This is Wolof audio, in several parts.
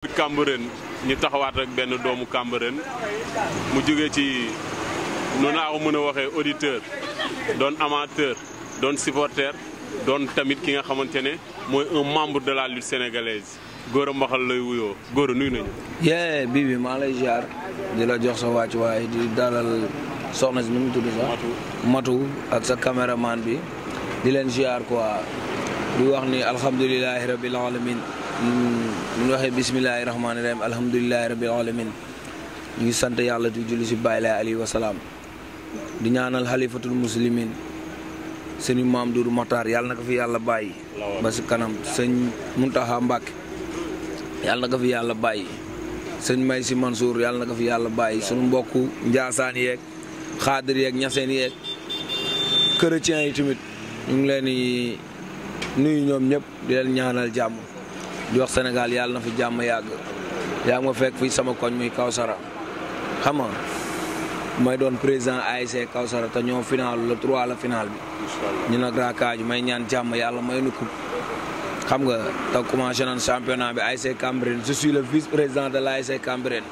Cambérène ñu taxawaat rek benn doomu Cambérène mu jógee ci noonu laa ko mën a waxee auditeur doon amateur doon supporter doon tamit ki nga xamante ne mooy un membre de la lutte sénégalaise Gora Mbaxal lay wuyoo Gora nuyu nañu. yee bii maa lay ziar di la jox sa wàccuwaay di dalal soxna si nu mu tudd sax Matu ak sa caméraman bi di leen ziar quoi di wax ni alhamdulilahi rabil alamin ñu waxee bismillahi rahmaani rahim alhamdulilahi rabil alamin ñu ngi sant yàlla di julli si Baay Laay alayhi wa salaam di ñaanal xalifatul muslimin sëñ maam Dudu Maxtaar yàlla na ko fi yàlla bàyyi ba si kanam sëñ Muntaxa Mbàkke yàlla na ko fi yàlla bàyyi sëñ May Si Mansour yàlla na ko fi yàlla bàyyi suñu mbokku njaasaan yeeg xaadir yeeg ñaseen yeeg chrétiens yi tamit ñu ngi leen di nuyu ñoom ñëpp di leen ñaanal jàmm di wax Sénégal yàlla na fi jàmm yàgg yaa ma fekk fii sama koñ muy Kawsara xam nga may doon président ASC Kawsara te ñoo final le 3 la final bi ñu nag raakaaju may ñaan jàmm yàlla may nu coupe xam nga te commencé nañ championnat bi ASC Cambérène je suis le vice président de l'ASC Cambérène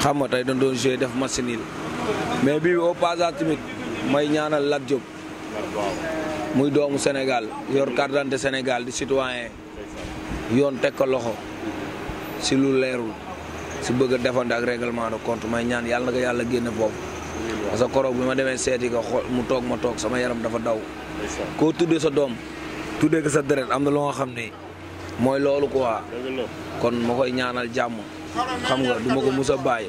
xam nga tey dañ doon joué def match nul mais bii au passage tamit may ñaanal Lat Diop muy doomu Sénégal yor carte d'identité Sénégal di citoyen yoon teg ko loxo si lu leerul si bëgg a defante ak règlement de compte may ñaan yàlla na ko yàlla génne foofu parce que koroog bi ma demee seeti ko xool mu toog ma toog sama yaram dafa daw koo tuddee sa doom tuddee ko sa deret am na loo nga xam ne mooy loolu quoi kon ma koy ñaanal jàmm xam nga du ma ko mus a bàyyi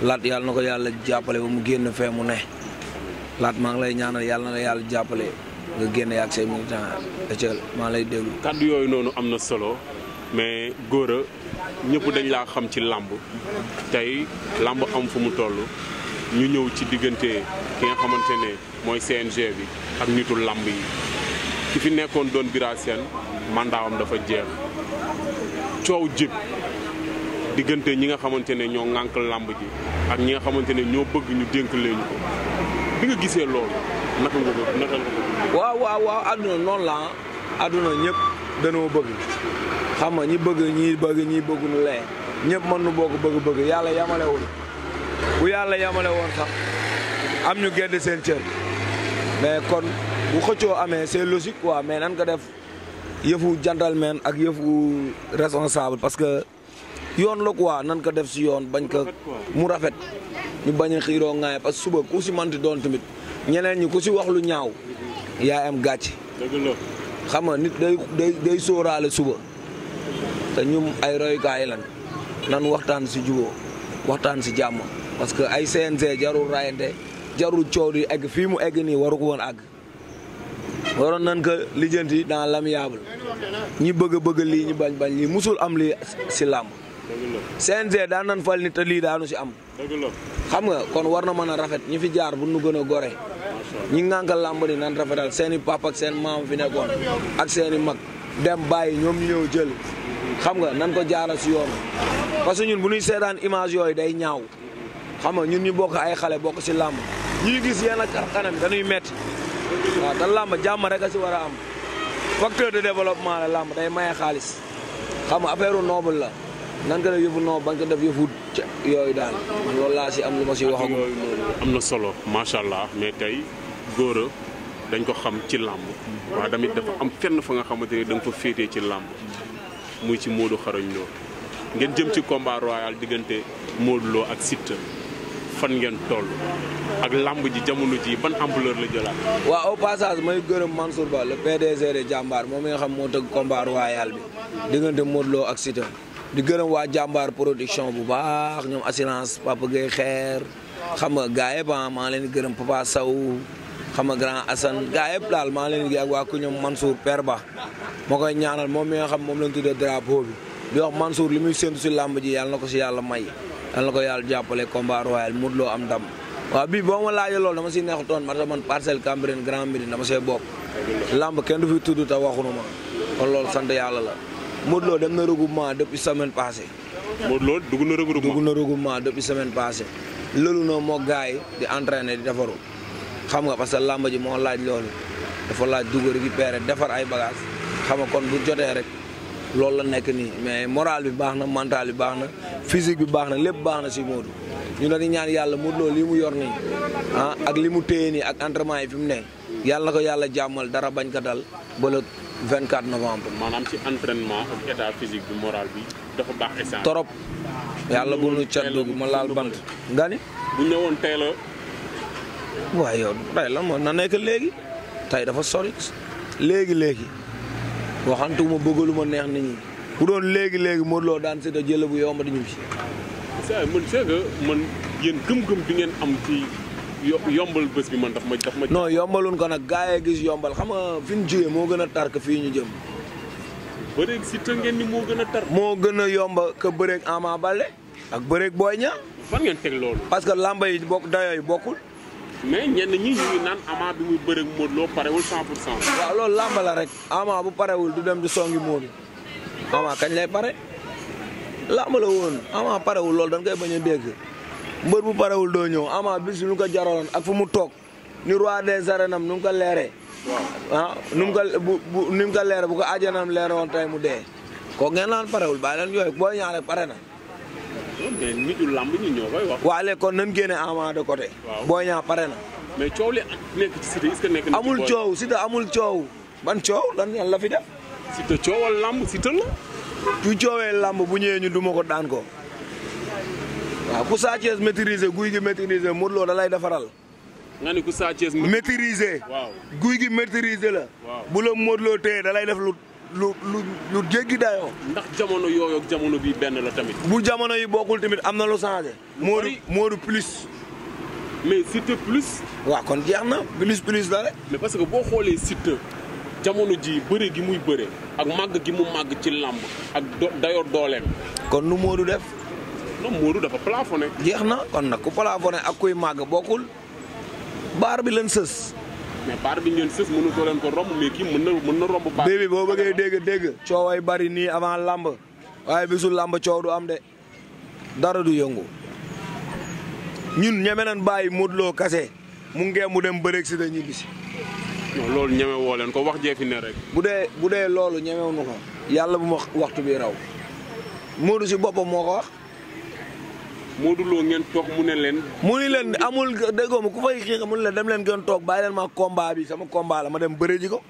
Lat yàlla na ko yàlla jàppale ba mu génn fee mu ne Lat maa ngi lay ñaanal yàlla na la yàlla jàppale nga génne ak say militants ëccal maa lay déglu. kaddu yooyu noonu am na solo mais Gora ñëpp dañ laa xam ci làmb tey làmb am fu mu toll ñu ñëw ci diggante ki nga xamante ne mooy CNG bi ak nitu làmb yi ki fi nekkoon doon Bira Sène mandaawam dafa jeex coow jib diggante ñi nga xamante ne ñoo ŋànk làmb ji ak ñi nga xamante ne ñoo bëgg ñu dénk leen ko bi nga gisee loolu naka nga ko waaw adduna noonu la adduna ñëpp dañoo bëgg xam nga ñi bëgg nu lee ñëpp mën nu bokk bëgg yàlla yamalewul bu yàlla yamale woon sax am ñu gedd seen cër mais kon bu xëccoo amee c'est logique quoi mais nan ko def yëfu gentleman ak yëfu responsable parce que yoon la quoi nan ko def si yoon bañ ko mu rafet ñu bañ a xiiroo ŋaaye parce que suba ku si manti doon tamit ñeneen ñi ku si wax lu ñaaw yaay am gàcc xam nga nit day sóoraale suba te ñum ay royukaay lan nan waxtaan si jubóo waxtaan si jàmm parce que ay CNG jarul rayante jarul coow di egg fii mu egg nii waru ko woon àgg waroon nan ko lijjanti dans l'amiable ñi bëgg lii ñi bañ lii musul am lii si làmb CNG daan nan fal nit te lii daanu si am xam nga kon war na mën a rafet ñi fi jaar bu nu gën a gore ñi ngànkal làmb ni nan rafetal seen i papa ak seen maam fi nekkoon ak seen i mag dem bàyyi ñoom ñu ñëw jël xam nga nan ko jaaral si yoon parce que ñun bu ñuy seetaan image yooyu day ñaaw xam nga ñun ñu bokk ay xale bokk si làmb ñuy gis yenn kanam dañuy metti waaw te làmb jàmm rek a si war a am facteur de développement la làmb day maye xaalis xam nga affaire noble la nan ko def yëfu noble bañ ko def yëfu yooyu daal man loolu laa si am lu ma si wax am na solo macha allah mais tey Gora dañ ko xam ci làmb waaye tamit dafa am fenn fa nga xamante ne da nga fa féetee ci làmb muy ci Modou Xarañ Lo ngeen jëm ci combat royal diggante Modou Lo ak Siteu fan ngeen toll ak làmb ji jamono ji ban ampleur la jëlaat. waaw au passage may gërëm Mansour Ba le PDG de Jàmbaar moom mi nga xam moo tëgg combat royal bi diggante Modou Lo ak Siteu di gërëm waa Jàmbaar production bu baax ñoom assurance Papa Gueye xeer xam nga gaa yëpp maa leen di gërëm Papa Sow xam nga grand Assane gaa yëpp daal maa leen di ak waa ku ñoom Mansour Père Ba moo koy ñaanal moom mi nga xam moom lañ tuddee drapeau bi di wax Mansour li muy séntu si làmb ji yàlla na ko si yàlla may yàlla na ko yàlla jàppale combat royal Modou Lo am ndam waaw bii boo ma laajee loolu dama si neexutoon parce que man Parcelles Cambérène Grand Médine dama see bokk làmb kenn du fi tudd te waxunu ma kon loolu sant yàlla la Modou Lo dem na regroupement depuis semaine passée. Modou Lo dugg na regroupement depuis semaine passée loolu na moo gars yi di entraîner di defaru xam nga parce que làmb ji moo laaj loolu dafa laaj dugg récupérer defar ay bagages xam nga kon bu jotee rek loolu la nekk nii mais moral bi baax na mental bi baax na physique bi baax na lépp baax na si Modou ñu dañuy ñaan yàlla Modou Lo lii mu yor nii ak li mu téye nii ak entraînement yi fi mu ne yàlla na ko yàlla jàmmal dara bañ ko dal ba le 24 novembre. maanaam ci entraînement ak état physique bi moral bi dafa baax essence. torop yàlla bu nu cat dugg ma laal bant. nga ni bu ñëwoon tey la. waaw yow tey la moo na nekk léegi tey dafa sori léegi waxantuma bëggalu ma neex nit ñi bu doon léegi Modou Lo daan Siteu jël bu yomb di ñu fi. c'est que man yéen gëm-gëm bi ngeen am ci yombal bés bi man daf ma. non yombaluñ ko nag gaa yi gis yombal xam nga fi ñu jógee moo gën a tar que fii ñu jëm. bëreeg Siteu ngeen ni moo gën a tar. moo gën a yomba que bëreeg Ama Baldé ak bëreeg Boy Niang. fan ngeen teg loolu. parce que lamba yi dayoo yi bokkul. mais ñenn ñi ñu ngi naan Ama bi muy bëreeg Modou Lo parewul 100%. waaw loolu lamba la rek Ama bu parewul du dem di songi Modou Ama kañ lay pare lamba la woon Ama parewul loolu dañ koy bañ a dégg mbër bu parewul doo ñëw Ama bis nu ko jaraloon ak fu mu toog ni roi des arènes am nu mu ko leeree. waaw nu mu ko leeree bu ko àjjanam leeroon tey mu dee kooku ngeen naan parewul bàyyi leen yooyu booy ñaar rek pare na. mais nitu lamb ñi ñoo koy wax. waaw léegi kon nañ génne Ama de côté. waaw booy ñaar pare na. mais coow li nekk ci Siteu est-ce que nekk na. amul coow Siteu amul coow ban coow lan la fi def. Siteu coowal lamb Siteu la. bu coowee lamb bu ñëwee ñu duma ko daan ko. waaw ku Sa Thiès maîtriser guy gi maîtriser Modou Lo da lay defaral. nga ni ku Sa Thiès maîtriser. waaw guy gi maîtriser la. waaw bu la Modou Lo téye da lay def lu jéggi dayoo. ndax jamono yooyu ak jamono bii benn la tamit. bu jamono yi bokkul tamit am na lu changé. Modou plus. mais Siteu plus. waaw kon jeex na plus la rek. mais parce que boo xoolee Siteu jamono ji bëre gi muy bëre ak màgg gi mu màgg ci làmb ak dayoo dooleem. kon nu Modou def. non Modou dafa plafonné. jeex na kon nag ku plafonné ak kuy màgg bokkul baar bi leen sës. mais baar bi ngeen sës mënu ko leen ko romb mais kii mën na romb baar. bi boo bëggee dégg cooway bari nii avant làmb waaye bisul làmb coow du am de dara du yëngu ñun ñeme nañ bàyyi Modou Lo kase mu ngee mu dem bëreeg si da ñibbisi. non loolu ñeme woo leen ko wax jee fi ne rek. bu dee loolu ñemewuñu ko yàlla bu ma waxtu bi raw Modou si boppam moo ko wax. Modou Lo ngeen toog mu ne leen. mu ni leen amul déggoo ma ku fay xiix mu ne leen dem leen gën toog bàyyi leen ma combat bi sama combat la ma dem bëre ji ko.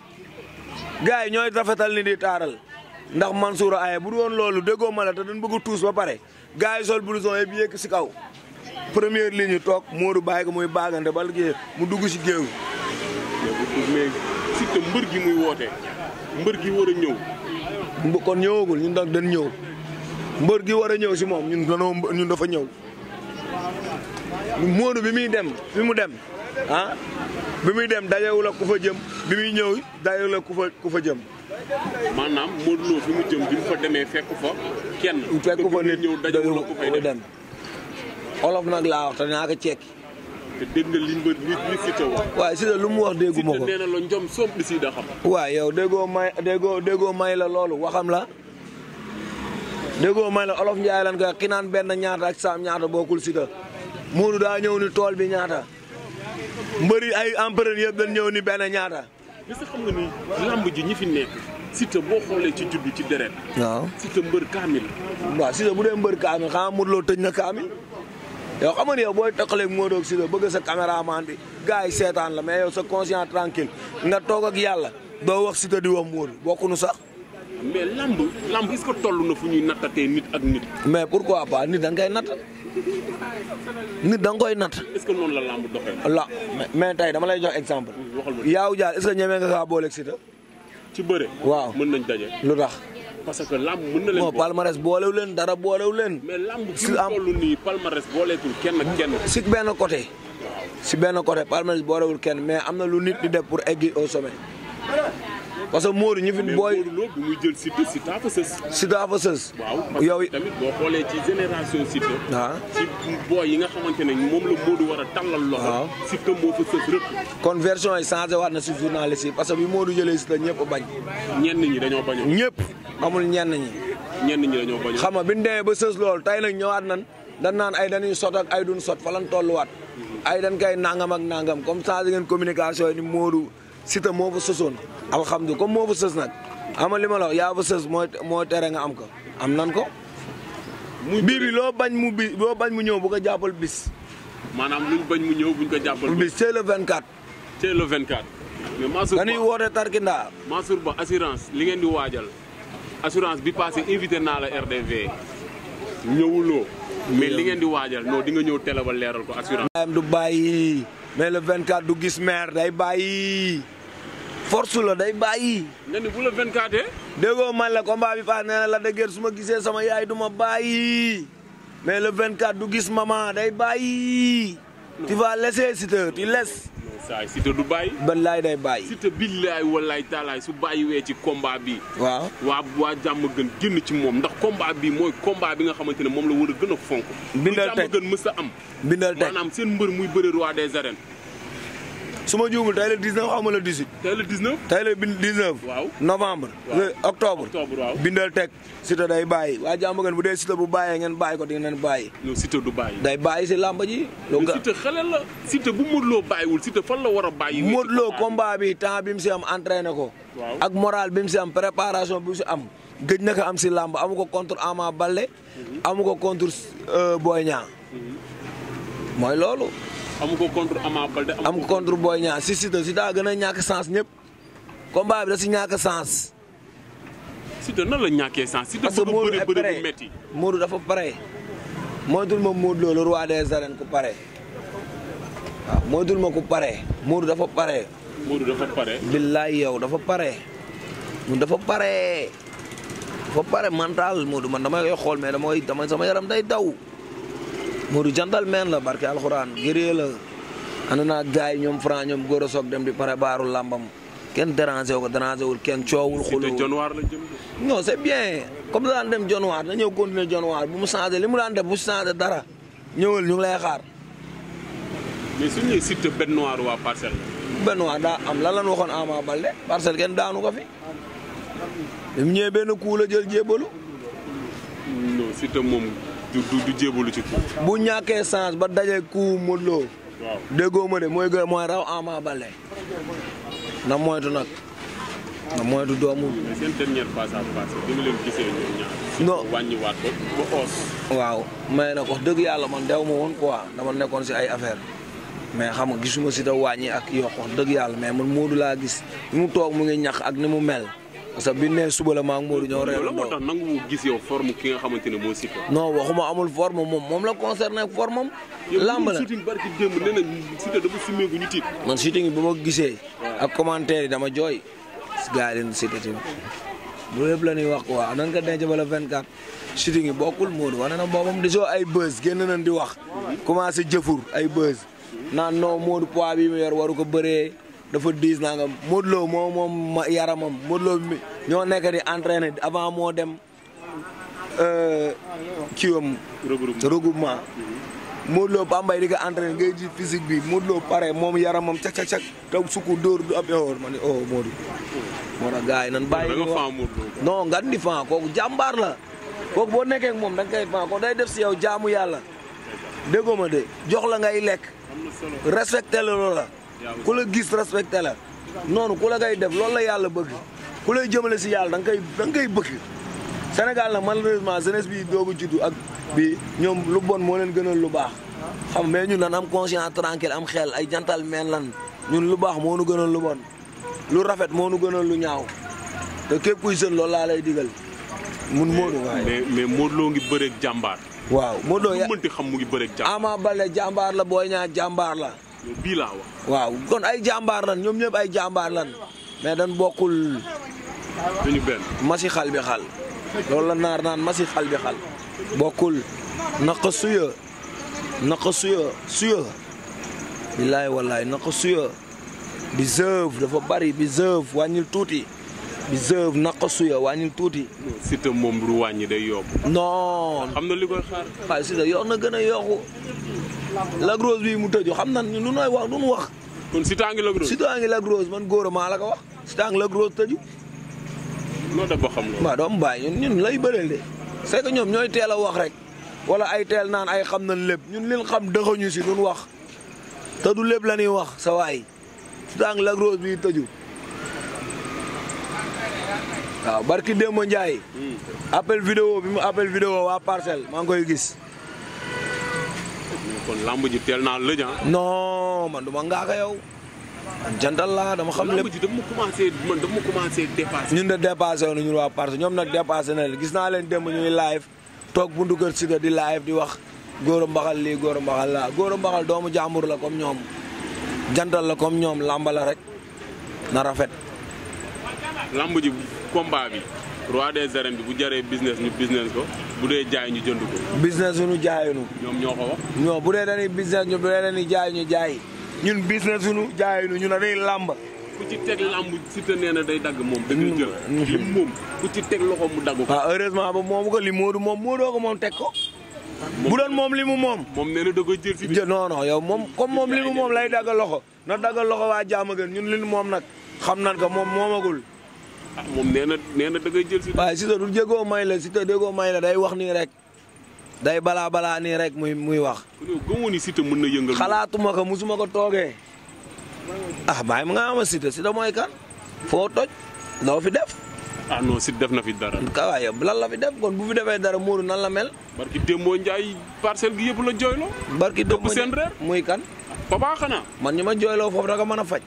gars yi ñooy rafetal ni di taaral ndax Mansour aye bu du woon loolu déggoo ma la te dañ bëgg a tuus ba pare gars yi sol blouson yi bi yëkk si kaw. première ligne toog Modou bàyyi ko muy baagante ba liggéey mu dugg si géew. mais Siteu mbër gi muy woote mbër gi war a ñëw. kon ñëwagul ñun nag dañ ñëw mbër gi war a ñëw si moom ñun dafa ñëw. Modou bi muy dem fi mu dem bi muy dem dajewul ak ku fa jëm bi muy ñëw dajewul ak ku fa jëm. maanaam Modou Lo fi mu jëm bi mu fa demee fekk fa kenn. fekk fa nit ñëw dajewul ak ku fay dem. olof nag laa wax te naa ko cekki. te dégg nga li Siteu wax. waaye Siteu lu mu wax déggu ma ko. Siteu nee na la njom soom li si da xam. waaw yow déggoo may la loolu waxam la. déggoo may la olof Njaay lan koy xinaan benn ñaata ak saam ñaata bokkul Siteu. Modou daa ñëw ni tool bi ñaata. mbëri ay empereur yëpp dañ ñëw ni benn ñaata. mais sax xam nga ni lamb ji ñi fi nekk Siteu boo xoolee ci juddu ci deret. waaw Siteu mbër kaamil. waaw Siteu bu dee mbër kaamil xanaa Modou Lo tëj na kaamil. yow xam nga ni yow booy takkaleeg Modou ak Siteu bëgg sa caméraman bi gars yi seetaan la mais yow sa conscient tranquille nga toog ak yàlla doo wax Siteu di wax Modou bokkuñu sax. mais lamb est-ce que toll na fu ñuy nattatee nit ak nit. mais pourquoi pas nit da nga koy natt nit da nga koy natt. est-ce que noonu la lamb doxee. la mais tey dama lay jox exemple. yaaw jaar est-ce que ñemee nga kaa booleeg Siteu. ci bëre. waaw mën nañ daje. lu tax. parce que lamb mën na leen. bon palmarès boolewu leen dara boolewu leen. mais lamb fi mu toll nii palmarès booleetul kenn ak kenn. si benn côté. si benn côté palmarès boolewul kenn mais am na lu nit di def pour egg au sommet. parce que Modou ñu fi booy. mais Modou Lo bi muy jël Siteu Siteu fa sës. Siteu fa sës. waaw yow tamit boo xoolee ci génération Siteu. waaw ci booy yi nga xamante ne moom la Modou war a tàllal loxo. waaw Siteu moo fa sës rëpp. kon version yi changé waat na si journaliste yi parce que bi Modou jëlee Siteu ñëpp bañ. ñenn ñi dañoo bañoon. ñëpp amul ñenn ñi. ñenn ñi dañoo bañoon. xam nga bi ñu demee ba sës loolu tey nag ñëwaat nan dañ naan ay dañuy sot ak ay duñ sot fa lan tolluwaat. ay dañ koy nangam ak nangam comme changé ngeen communication yi ni Modou Siteu moo fa sësoon alhamdulilah comme moo fa sës nag ama li ma la wax yaa fa sës moo tere nga am ko am nan ko. bii bi loo bañ mu ñëw bu ko jàppal bis. maanaam luñ bañ mu ñëw buñ ko jàppal bis c'est le 24. c'est le 24. mais Mansour Ba dañuy woote Tarkinda. Mansour Ba assurance li ngeen di waajal assurance bi passé invité naa la RDV ñëwuloo. mais li ngeen di waajal non di nga ñëw télé ba leeral ko assurance. du bàyyi mais le 24 du gis maire day bàyyi force la day bàyyi. nga ni bu le 24. déggoo man la combat bi paas nee na la dëgër su ma gisee sama yaay du ma bàyyi mais le 24 du gis maman day bàyyi. tu vas laisser Siteu tu laisses. saa Siteu du bàyyi. laay day bàyyi. Siteu billaay wallaay taalaay su bàyyiwee ci combat bi. waaw waa jàmm gën génn ci moom ndax combat bi mooy combat bi nga xamante ne moom la war a gën a fonk. bindal teg lu jàmm gën mës a am. bindal teg maanaam seen mbër muy bëre roi des arènes. su ma juumul tey le 19 xaw ma le 18. tey le 19. tey le 19. waaw novembre. octobre. waaw. bindal teg Siteu day bàyyi waa jàmm gën bu dee Siteu bu bàyyee ngeen bàyyi ko di ngeen bàyyi. non Siteu du bàyyi. day bàyyi si làmb ji. mais Siteu xale la Siteu bu Modou Lo bàyyiwul Siteu fan la war a bàyyi. Modou Lo combat bi temps bi mu si am entraîné ko. waaw ak moral bi mu si am préparation bi mu si am. gëj na ko am si làmb amu ko contre Ama Baldé. amu ko contre Boy Niang. mooy loolu. amu ko contre Ama Baldé. amu ko contre Boy Niang si Siteu Siteu gën a ñàkk sens ñëpp. combat bi da si ñàkk sens. Siteu nan la ñàkkee sens. Siteu parce que bëgg Modou a est bëri prêt bu metti. Modou dafa pare. moytul ma Modou Lo le roi des arènes ku pare. waaw moytul ma ku pare. Modou dafa pare. Modou dafa pare. billaay yow dafa pare. Modou dafa pare. dafa pare mental Modou man dama koy xool mais dama sama yaram day daw. Modou gentleman la barke alxuraan guerrier la. ànd naa gars yi ñoom Franc ñoom Goro Sock dem di pare baaru lambam. kenn dérangé wu ko dérangé wul kenn coowul xulóowul. Siteu Dionewar la jëm. non c'est bien comme daan dem Dionewar na ñëw continuer Dionewar bu mu changé li mu daan def bu changé dara ñëwal ñu ngi lay xaar. mais su ñëwee Siteu bête noire waa Parcelles la. benn waa daa am lan la ñu waxoon Ama Baldé Parcelles kenn daanu ko fi. bi mu ñëwee benn coup la jël jébalu. non Siteu moom du jébalu ci coup. bu ñàkkee chance ba daje coup Modou Lo. waaw déggoo ma de mooy raw Ama Baldé. na moytu nag na moytu doomu. mais seen dernière face à face bi ma leen gisee ñoom ñaar. non wàññiwaat ko ba oos. waaw may na ko dëgg yàlla man dew ma woon quoi dama nekkoon si ay affaire mais xam nga gisuma si da wàññi ak yokk wax dëgg yàlla mais man Modou laa gis ni mu toog mu ngi ñax ak ni mu mel parce que bi nee suba la maa ngi Modou ñoo reer la moo tax nangu gis yow forme ki nga xamante ne moo Siteu. non waxuma amul forme moom la concerné forme am. lamb la shooting barki démb nee na Siteu dafa simeeku ñu tiit. man shooting bi ba ma gisee. ak commentaire yi dama jooy. gars yi leen Siteu tamit bu lépp la ñuy wax quoi nan nga denc ba la 24. shooting yi bokkul Modou wane na boppam di soo ay buzz génn nañ di wax. commencé jëfur ay buzz. naan non Modou poids bi mu yor waru ko bëree dafa diis naa nga Modou Lo moom yaramam Modou Lo ñoo nekk di entraîné avant moo dem kiiwam. regroupement. Modou Lo Pambay di ko entraîné ngay ji physique bi Modou Lo pare moom yaramam cak taw sukku dóor du ab yoor ma ne oh Modou. moo tax gars yi nan bàyyi non nga di fan kooku jàmbaar la kooku boo nekkee ak moom da nga koy fan kooku day def si yow jaamu yàlla déggoo ma de jox la ngay lekk respecté la loola ku la gis respecté la noonu ku la ngay def loolu la yàlla bëgg ku lay jëmale si yàlla da nga koy bëgg Sénégal nag malheureusement jeunesse bi doogu juddu ak bi ñoom lu bon moo leen gënal lu baax xam mais ñun lan am conscience tranquille am xel ay gentleman lan ñun lu baax moo nu gënal lu bon lu rafet moo nu gënal lu ñaaw te képp kuy sën loolu laa lay digal mun Modou waaye. mais Modou Lo ngi bëreeg jàmbaar. waaw Modou Lo lu mënti xam mu ngi bëreeg jàmbaar. Ama Baldé jàmbaar la Boy Niang jàmbaar la. bii laa wax. waaw kon ay jàmbaar lan ñoom ñëpp ay jàmbaar lan mais dañ bokkul. duñu benn. masi xal bi xal loolu la naar naan masi xal bi xal bokkul naqa suya billaay wallaay naqa suya bi zëf dafa bari bi zëf wàññil tuuti bi zëf naqa suya wàññil tuuti. Siteu moom lu wàññi day yokk. non. xam na li koy xaar. waaye Siteu yor na gën a yokku Lac Rose bi mu tëju xam nan lu nooy wax du nu wax. kon Siteu a ngi Lac Rose. Siteu a ngi Lac Rose man góor maa la ko wax Siteu a ngi Lac Rose tëju. noo def ba xam loolu. waaw doomu bàyyi ñun lay bëreel de c'est que ñoom ñooy teel a wax rek wala ay teel naan ay xam nañ lépp ñun leen xam dëxañu si duñ wax te du lépp la ñuy wax sa waay Siteu a ngi Lac Rose bi tëju waaw barki Demba Ndiaye. appel vidéo bi mu appel vidéo waa Parcelles maa ngi koy gis. kon lamb ji teel naa lëj ah. non man du ma ngaaka yow. jantal laa dama xam lépp lamb ji dama commencé dépassé. ñun de dépassé woon ñun waa Parcelles ñoom nag dépassé na leen gis naa leen démb ñuy live toog buntu kër Siteu di live di wax góor a mbaxal lii góor a mbaxal laa góor a mbaxal doomu jàmbur la comme ñoom jantal la comme ñoom lamba la rek na rafet. lamb ji combat bi roi des arènes bi bu jaree business ñu business ko bu dee jaay ñu jënd ko. business suñu jaayunu ñoom ñoo ko wax. non bu dee dañuy business ñu bu dee dañuy jaay ñu jaay ñun business suñu jaayunu ñu ne day lamba. ku ci teg lamb Siteu nee na day dagg moom da ngay jël. lim moom ku ci teg loxo mu dagg ko. waaw heureusement ba moomu ko li Modou moom Modou ko moom teg ko. bu doon moom li mu moom. moom nee na da koy jël si biir. non non yow moom comme moom li mu moom lay dagg loxo na dagg loxo waa jaama gën ñun li moom nag xam nan ko moom moomagul. ah moom nee na da koy jël si. waaye Siteu du jégoo may la Siteu déggoo may la day wax nii rek day balaa nii rek muy wax. gëmoo ni Siteu mën na yëngal. xalaatuma ko musuma ko toogee. ah bàyyi ma nga ama Siteu mooy kan foo toj loo fi def. ah non Siteu def na fi dara. waaye lan la fi def kon bu fi defee dara Modou nan la mel. barki Demba Ndiaye Parcelles gi yëpp la jooyloo. barki Demba seen reer muy kan. Papa xanaa. man ñi ma jooyloo foofu da nga mën a faj.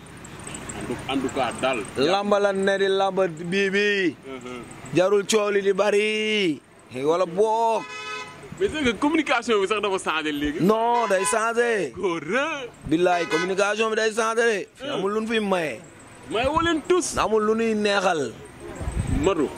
en tout cas daal. lamba la ne di lamba bii. jarul coow li di bari. wala boog. mais c'est que communication bi sax dafa changé léegi. non day changé. góor. billaay communication bi day changé de. amul lu ñu fi maye. may woo leen tous. amul lu ñuy neexal. Madou.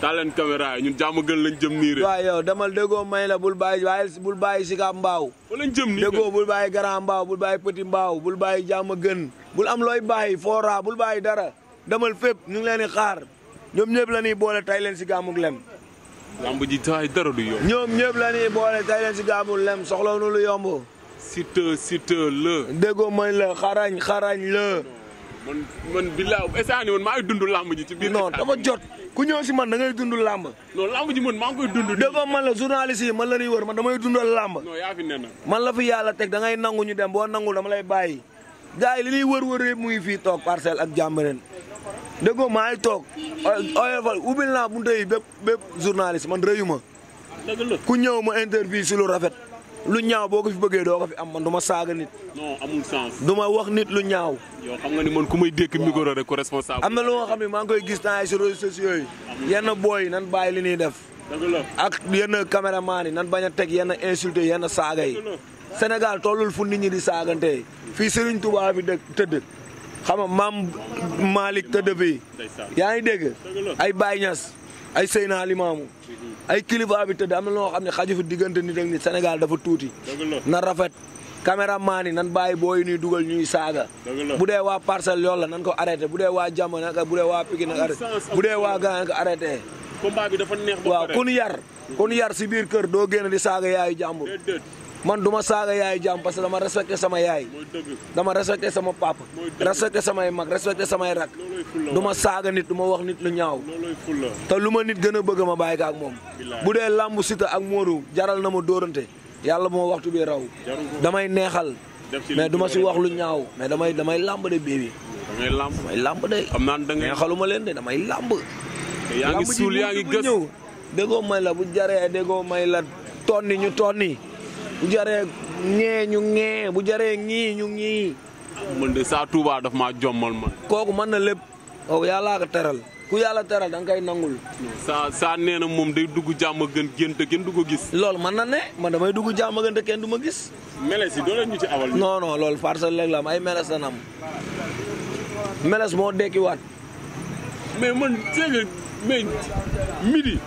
taal leen caméra yi ñun jàmm gën lañ jëm nii rek. waaw yow demal déggoo may la bul bàyyi Sicap Mbao. fa lañ jëm nii déggoo bul bàyyi Grand Mbao bul bàyyi Petit Mbao bul bàyyi jàmm gën. bul am looy bàyyi Fora bul bàyyi dara. demal fépp ñu ngi leen di xaar. ñoom ñëpp la ñuy boole tay leen si gàmmug lem. lamb ji taay dara du yomb. ñoom ñëpp la ñuy boole tay leen si gàmmug lem soxla nu lu yomb. Siteu la. déggoo may la xarañ la. man billaay instant man maa ngi dund lamb ji ci biir. non dafa jot ku ñëw si man da ngay dund lamb. non lamb ji man maa ngi koy dund. déggoo man la journaliste yi man la ñuy wër man damay dundal lamb. non yaa fi nee na. man la fi yàlla teg da ngay nangu ñu dem boo nangul dama lay bàyyi. gars yi li ñuy wër yëpp mu ngi fii toog Parcelles ak Jàmbareen déggoo maa ngi toog oyofal ubbil naa bunte yi bépp journaliste man rëyu ma. dëgg la ku ñëw ma interview si lu rafet. lu ñaaw boo ko fi bëggee doo ko fi am man du ma saaga nit. non amul sens. du ma wax nit lu ñaaw. yow xam nga ni man ku may dékk micro rek ko responsable. am na lu nga xam ne maa ngi koy gis naa si réseaux sociaux yi. yenn booy nan bàyyi li ñuy def. dëgg la ak yenn caméraman yi nan bañ a teg yenn insulté yenn saaga yi. Sénégal tollul fu nit ñi di saagante fii Serigne Touba bi tëdd xam nga maam Malick tëdd fii. yaa ngi dégg ay Baye Niass ay Seyna Limamou ay kilifa bi tëdd am na loo xam ne xaju fi diggante nit ak nit Sénégal dafa tuuti. na rafet caméraman yi nan bàyyi booy ñuy dugal ñuy saaga. bu dee waa Parcelles yoon la nan ko arrêté bu dee waa Jàmm nag bu dee waa Pikine nag arrêté bu dee waa Gane ko arrêté. combat bi dafa neex ba waaw kun yar si biir kër doo génn di saaga yaayu jàmbur. man du ma saaga yaayu jàmm parce que dama respecté sama yaay. dama respecté sama papa. respecté samay mag respecté samay rak. du ma saaga nit du ma wax nit lu ñaaw. te lu ma nit gën a bëgg ma bàyyi ko ak moom. bu dee lambu Siteu ak Modou jaral na ma dóorante yàlla bu ma waxtu bi raw. damay neexal. mais du ma si wax lu ñaaw mais damay lamb de bébi. damay lamb de. xam naa da ngay neexaluma leen de damay lamb. yaa ngi suul yaa ngi gës ñëw déggoo may la bu jaree déggoo may la tonni ñu tonni. bu jaree ñee ñu ñee bu jaree ñii ñu ñii. man de saa Touba daf maa jommal man. kooku mën na lépp. waaw yàllaa ko teral ku yàlla teral da nga koy nangul. saa nee na moom day dugg jàmm gën génn te kenn du ko gis. loolu mën na ne man damay dugg jàmm gën te kenn du ma gis. meles yi doo leen ñu ci awal. non non loolu Parcelles léegi la am ay meles dana am meles moo dekkiwaat. mais man c'est mais midi.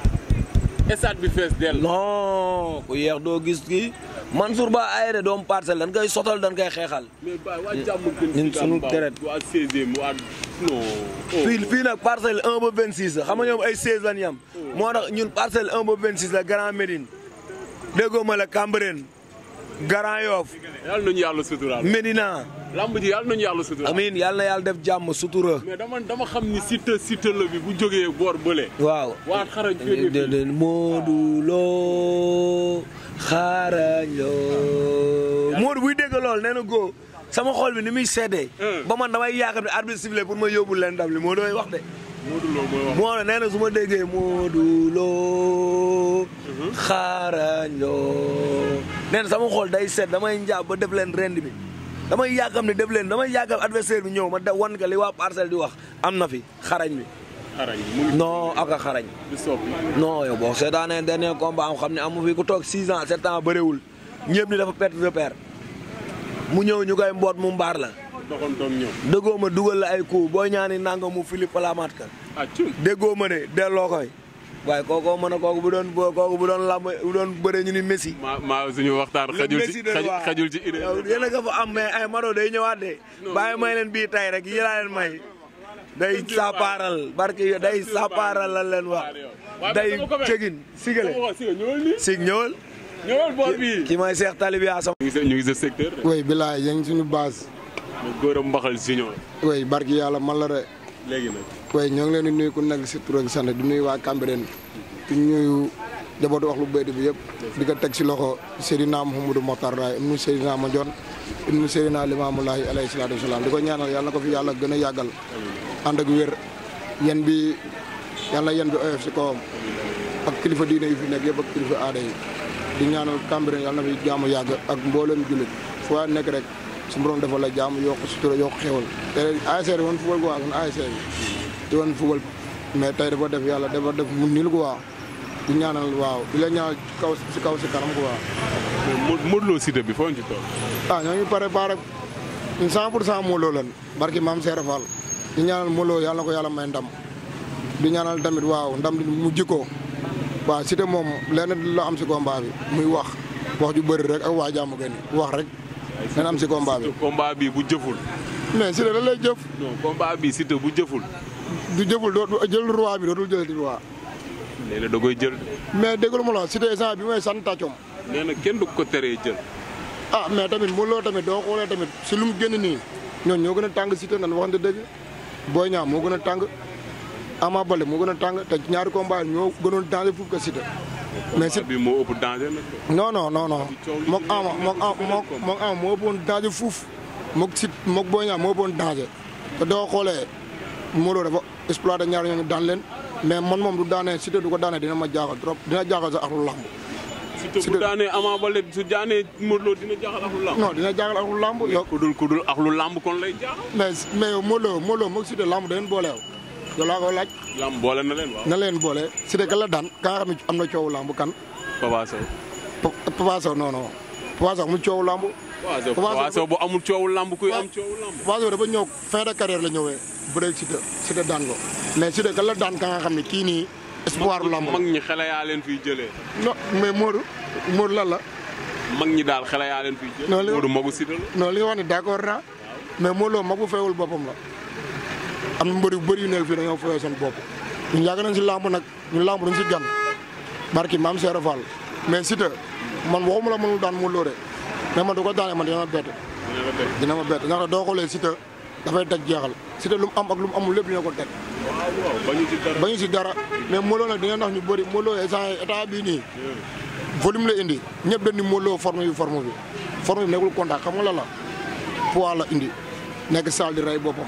stade bi fees dell. non ku yeex doo gis kii Mansour Ba ayre doom Parcelles dañ koy sotal dañ koy xeexal. mais ba waa jàmm gën. ñun suñu deret waa 16e waa non. fii nag Parcelles 1 ba 26 la xam nga ñoom ay 16 lañ yam. moo tax ñun Parcelles 1 ba 26 la Grand Médine déggoo ma la Cambérène Grand Yoff. yàlla nañu yàlla suturaal. Médina. lamb ji yàlla nañu yàlla suturaal. amiin yàlla na yàlla def jàmm sutura. mais dama xam ni Siteu la bi bu jógee boor bële. waaw waa xarañ fii Modou Lo xarañ Lo. Modou buy dégg lool nee na góo sama xol bi ni muy seddee. ba man damay yaakaar ne arbitre sifflé pour ma yóbbul leen ndam li moo doy wax de. Modou Lo mooy wax. moo nee na su ma déggee Modou Lo. xaarañ loo. nee na sama xol day sedd damay njaab ba def leen rend bi. damay yaakaar ne def leen damay yaakaar adversaire bi ñëw ma da wan ka li waa Parcelles di wax am na fi xarañ bi. xarañ mu ngi. non ak a xarañ. di soppi. non yow boo seetaanee dernier combat am xam ne amu fi ku toog 6 ans 7 ans bëriwul ñëpp ni dafa perte repère mu ñëw ñu koy mboot mu mbaar la. doxantoog ñëw. déggoo ma dugal la ay coup boo ñaani nanga mu Philippe Palamat ka. déggoo ma ne delloo koy. waaye kooku mën a kooku bu doon lamb bu doon bëre ñu ni Messi. maa suñu waxtaan xajul ci idée. yéen a nga fa am mais ay Mado day ñëwaat de. bàyyi may leen bii tay rek yi laa leen may. day sapaaral barki day sapaaral lan leen wax. day cegin sigale. sig ñëwal. ñëwal boor bi ki may Cheikh Talib yaa sama. ñu ngi sa secteur. oui bilaay yaa ngi suñu base. góor a mbaxal junior. oui barki yàlla man la de. léegi nag. oui ñoo ngi leen di nuyu ku nekk si tur ak sant di nuyu waa Cambérène di nuyu jabootu wax lu béykat bi yëpp. di ko teg si loxo Seydina Mouhamadou Mokhtar Laye ibnu Seydina Mandione ibnu Seydina Limamou Laye alayhi salaatu wasalaam di ko ñaanal yàlla na ko fi yàlla gën a yàggal. ànd ak wér yen bi yàlla yen bi oyof si kawam ak kilifa diine yu fi nekk yëpp ak kilifa aada yi di ñaanal Cambérène yàlla na fi jaamu yàgg ak mboolem jullit fu waa nekk rek su borom defal la jaamu yokk sutura yokk xéwal te ASC woon football quoi kon ASC bi di woon football mais tey dafa def yàlla dafa def mu niil quoi di ñaanal waaw di la ñaanal si kaw si kanam quoi. Modou Lo Siteu bi foo ñu ci toll. ñoo ngi préparé 100% Modou Lo lan barki maam Serap Fall di ñaanal Modou Lo yàlla na ko yàlla may ndam di ñaanal tamit waaw ndam di mu jikkoo waaw Siteu moom lenn la am si combat bi muy wax ju bëri rek ak waa jàmm gën wax rek leen am si combat bi. combat bi bu jëful. mais Siteu da lay jëf. non combat bi Siteu bu jëful. du jëful doo jël roi bi dootul jël di roi. léeg-léeg da koy jël. mais déglu ma la Siteu instant bi mooy sant tàccoom. nee na kenn du ko teree jël. mais tamit Modou Lo tamit doo xoolee tamit si lu mu génn nii ñoon ñoo gën a tàng Siteu nan waxante dëgg Boy Niang moo gën a tàng Ama Baldé moo gën a tàng te ñaari combat ñoo gënoon danger foofu ko Siteu. mais Siteu bi moo ëpp danger nag. non mook Ama moo ëppoon danger fuuf mook Boy Niang moo ëppoon danger te doo xoolee Modou Lo dafa exploité ñaari ñooñu daan leen mais man moom du daanee Siteu du ko daanee dina ma jaaxal trop dina jaaxal sax ak lu lamb. Siteu bu daanee Ama Baldé su daanee Modou Lo dina jaaxal ak lu lamb. non dina jaaxal ak lu lamb. yow ku dul ak lu lamb kon lay jaaxal. mais yow Modou Lo moog Siteu lamb da leen booleew yow laa ko laaj. lamb boole na leen waaw. na leen boole Siteu kan la daan ka nga xam ne am na coowu lamb kan. Papa Sow. Papa Sow non Papa Sow amul coowu lamb. Papa Sow bu amul coowu lamb kuy am coowu lamb. Papa Sow dafa ñëw fin de carrière la ñëwee bëreeg Siteu daan ko mais Siteu kan la daan ka nga xam ne kii nii. espoir lamb mag ñi xale yaa leen fiy jëlee. non mais Modou lan la. mag ñi daal xale yaa leen fiy jëlee. Modou magu Siteu la. non li nga wax ni d'accord naa mais Modou Lo mag bu feewul boppam la am na mbër yu bëri yu nekk fii dañoo feewee seen bopp ñun yàgg nañ si lamb nag ñun lamb duñ si gan barki maam Serap Fall mais Siteu man waxuma la mënul daan Modou Lo de mais man du ko daanee man dina ma bett ndax doo xoolee Siteu dafay teg jeexal Siteu lu mu am ak lu mu amul lépp dina ko teg. waaw bañu si dara mais Modou Lo nag dina nax ñu bëri Modou Lo état bii nii volume la indi ñëpp dañ ni Modou Lo forme bi nekkul contact xam nga la poids la indi nekk saal di rey boppam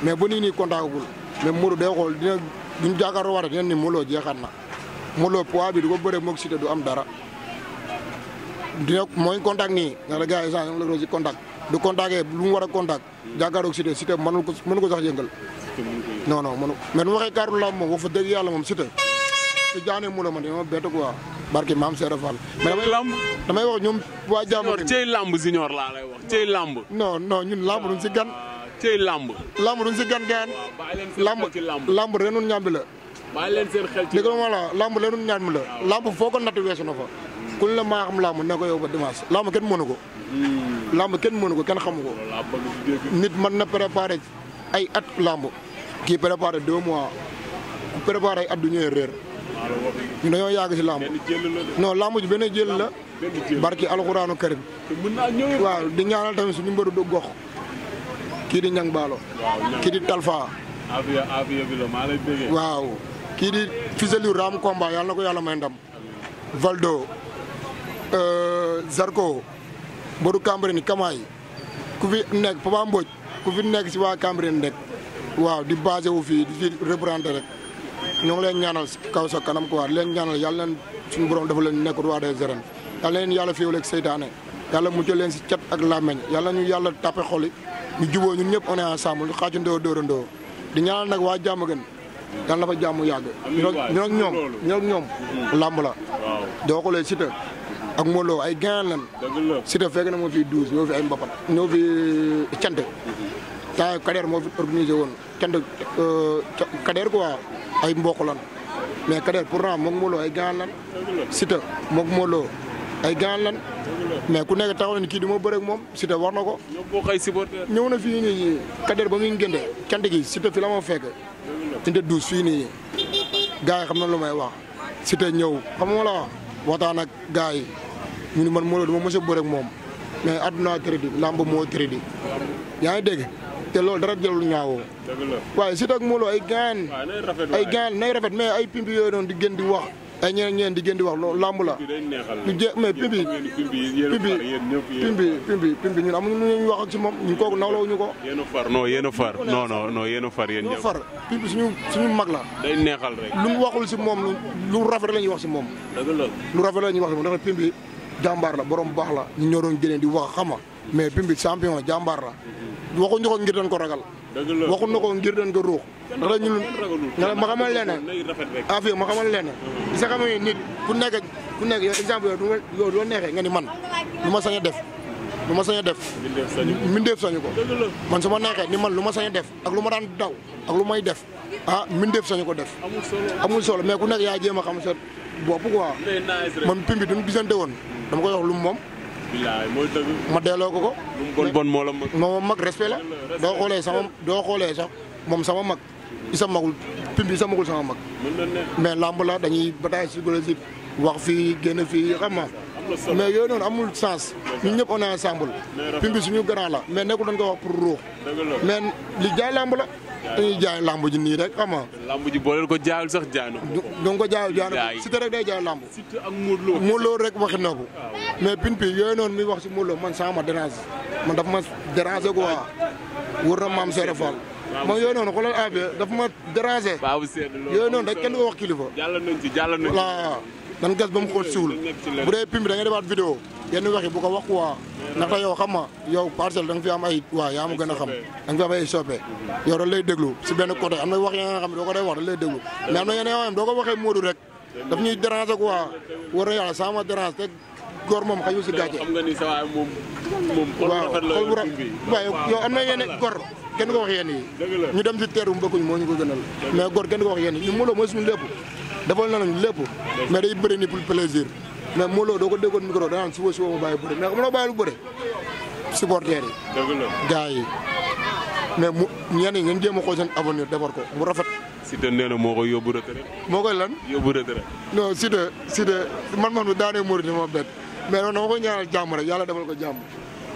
mais ba nii contactagul mais Modou day xool dina duñ jàkkaarloo war a dina ni Modou Lo jeexaat na Modou Lo poids bi du ko bëree moog Siteu du am dara dina mooy contact nii ndax la gars yi sax la si contact du contacté lu mu war a contact jàkkaarloog Siteu mënu ko sax yëngal non mënu mais du waxee kàddu lamb moom wax fa dëgg yàlla moom Siteu su jaanee Modou Lo man dina ma bett quoi barke maam Serap Fall mais damay wax ñoom waa jàmm cey lamb junior laa lay wax cey lamb non ñun lamb duñ si gan cey lamb duñ si gan gaan lamb renun ñambi la bàyyi leen seen xel ci dégg nga la lamb renun ñambi la lamb foo ko natt weesu na fa kuñ la maa xam lamb ne ko yow ba dimanche lamb kenn mënu ko kenn xamu ko nit mën na préparé ay at lamb kii préparé 2 mois ku préparé ay at du ñëwee réer ñu dañoo yàgg si lamb non lamb ji benn jël la barki alxuraanu karim waaw di ñaanal tamit suñu mbëru du gox kii di ñang baalo kii di talfa waaw kii di fiselu ram combat yàlla na ko yàlla may ndam Valdo Zarko Bodu Cambérène Kamaay ku fi nekk Papa Mbodj ku fi nekk si waa Cambérène rek waaw di basé wu fii di fi représenté rek ñoo ngi leen ñaanal kaw sa kanam quoi di leen ñaanal yàlla leen suñu borom dafa leen nekk roi des arènes yàlla leen yàlla féewaleeg seytaane yàlla muccal leen si cat ak làmmeñ yàlla ñu yàlla tapé xoli ñu juboo ñun ñëpp on est ensemble ñu xaacandoo dóorandoo di ñaanal nag waa jàmm gën yàlla na fa jàmm yàgg ñu ak ñoom làmb la doo xoolee Siteu ak Modou Lo ay gain lan Siteu fekk na moo fi 12 ñoo fi ay mbapat ñoo fi cant temps Kader moo fi organisé woon cant Kader quoi ay mbokk lan mais Kader pourtant moog Modou Lo ay gain lan Siteu moog Modou Lo ay gain lan mais ku nekk taxaw na ni kii di ma bëre ak moom Siteu war na ko ñëw na fii nii Kader ba muy ngénte cant gi Siteu fi la ma fekk cante 12 fii nii gars yi xam na lu may wax Siteu ñëw xam nga la wax waxtaan ak gars yi ñu ni man Modou Lo dama mos a bëre ak moom mais àdduna crédit lamb moo crédit yaa ngi dégg te loolu dara jëlul ñaawoo waaye Siteu ak Modou Lo ay gaan nay rafet mais ay pimpi yooyu noonu di gën di wax ay ñeneen di gën di wax loolu lamb la du jeex mais pimpi ñun amuñu lu ñuy wax ak ci moom ñun kooku nawlawuñu ko yéen a far non yéen a far non yéen a far yéen ñëpp far pimpi suñu mag la day neexal rek lu mu waxul si moom lu rafet la ñuy wax si moom lu rafet la ñuy wax si moom dafa pimpi jàmbaar la borom baax la ñu ñoo doon gënee di wax xama mais pimpi champion jàmbaar la waxuñu ko ngir dañ ko ragal waxuñu ko ngir dañ ko ruux ndax la ñun ma xamal leen affaire ma xamal leen sa xam ne nit ku nekk yow exemple yow doo neexee nga ni man lu ma sañ a def mbindeef sañu ko man su ma neexee ni man lu ma sañ a def ak lu ma daan daw ak lu may def mbindeef sañu ko def amul solo mais ku nekk yaa jéem a xam sa bopp quoi man pimbi duñu gisante woon dama koy wax lu mu moom ma delloo ko bon moo la mag moo mag respect la doo xoolee sax moom sama mag isa magul pimbi isa magul sama mag mais lamb la dañuy bataille psychologique wax fii génn fii xam nga mais yooyu noonu amul sens ñun ñëpp on est ensemble pimbi suñu grand la mais nekkul dañ ko wax pour ruux mais li jaay lamb la dañuy jaay lamb ji nii rek xam nga lamb ji booleel ko jaayul sax jaay na donc ko jaayul jaay na Siteu rek day jaay lamb Siteu ak Modou Lo rek waxi na ko mais pimpi yooyu noonu muy wax si Modou Lo man sama ma dérange man dafa ma déranger quoi wër na maam Seydou Fall man yooyu noonu xoolal affaire dafa ma déranger yooyu noonu rek kenn du ko wax kilifa jàll nañ voilà dan gas ba mu xool siwul bu dee pimpi da ngay defaat vidéo yenn wax yi bu ko wax quoi ndaxte yow xam nga yow parcelle da nga fi am ay waa yaa ma gën a xam da nga fi am ay soppe yow da lay déglu si benn côté am na wax ya nga xam ne doo ko day wax da lay déglu mais am na yeneen yoo xam doo ko waxee Modou rek daf ñuy déranger quoi war na yàlla sama dérange te góor moom xëy si gàcce xam nga ni sa waay moom waaw xol bu waaw yow am na yeneen góor kenn du ko wax yenn yi ñu dem si teeru mbëkkuñ moo ñu ko gënal mais góor kenn du ko wax yenn yi ñu Modou Lo mooy suñu lépp defal na nañu lépp mais day bëri ni pour plaisir mais Modou Lo doo ko déggoon micro danaan suba ma bàyyi bëri mais xam nga bàyyi lu bëri supporters yi gars yi mais mu ñenn ñi ngeen jéem a xool seen avenir defar ko mu rafet Siteu nee na moo koy yóbbu retraite moo koy lan yóbbu retraite non Siteu man bu daanee Modou ni ma bett mais noonu dama koy ñaanal jàmm rek yàlla defal ko jàmm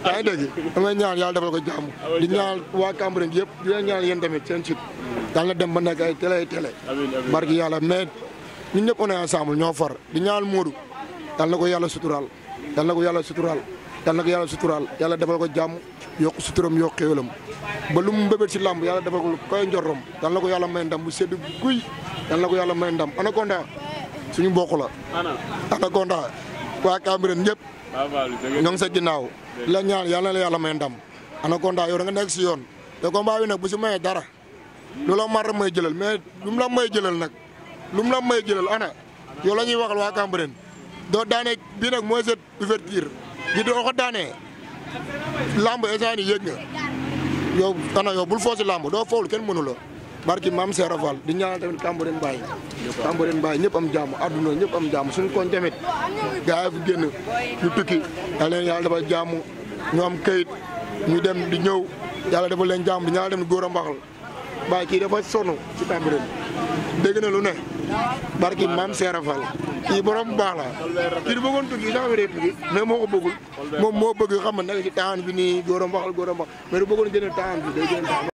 yaa ngi dégg damay ñaan yàlla defal ko jàmm di ñaanal waa Cambérène yëpp di leen ñaanal yéen tamit seen site yàlla na dem ba nekk ay télé barki yàlla mais ñun ñëpp on est ensemble ñoo far di ñaanal Modou yàlla na ko yàlla suturaal yàlla defal ko jàmm yokk suturam yokk xéwalam ba lu mu mbébét si làmb yàlla defal ko koy njorrom yàlla na ko yàlla may ndam bu sedd guy yàlla na ko yàlla may ndam Anaconda suñu mbokk la Anaconda waa Cambérène ñëpp ñoo ngi sa ginnaaw la ñaan yàlla na la yàlla may ndam Anaconda yow da nga nekk si yoon te combat bi nag bu si mayee dara lu la mar may jëlal mais lu mu la may jëlal ana yow la ñuy waxal waa Cambérène doo daanee bii nag mooy set ouverture bi doo ko daanee lamb instant yii yëg nga yow ana yow bul foo si lamb doo foowul kenn mënu la barki maam Seera Fall di ñaanal tamit Cambérène Baye ñëpp am jàmm adduna ñëpp am jàmm suñu koñ tamit gars yi fi génn ñu tukki yàlla leen yàlla dafa jàmm ñu am kayit ñu dem di ñëw yàlla dafa leen jàmm di ñaanal dem góor a mbaxal Baye kii dafa sonn ci Cambérène dégg na lu ne barki maam Seera Fall kii borom baax la kii di bëggoon tukki sax wéree tukki mais moo ko bëggul moom moo bëgg xam nga nekk ci taan bi nii góor a mbaxal mais du bëggoon jënd taan bi day jënd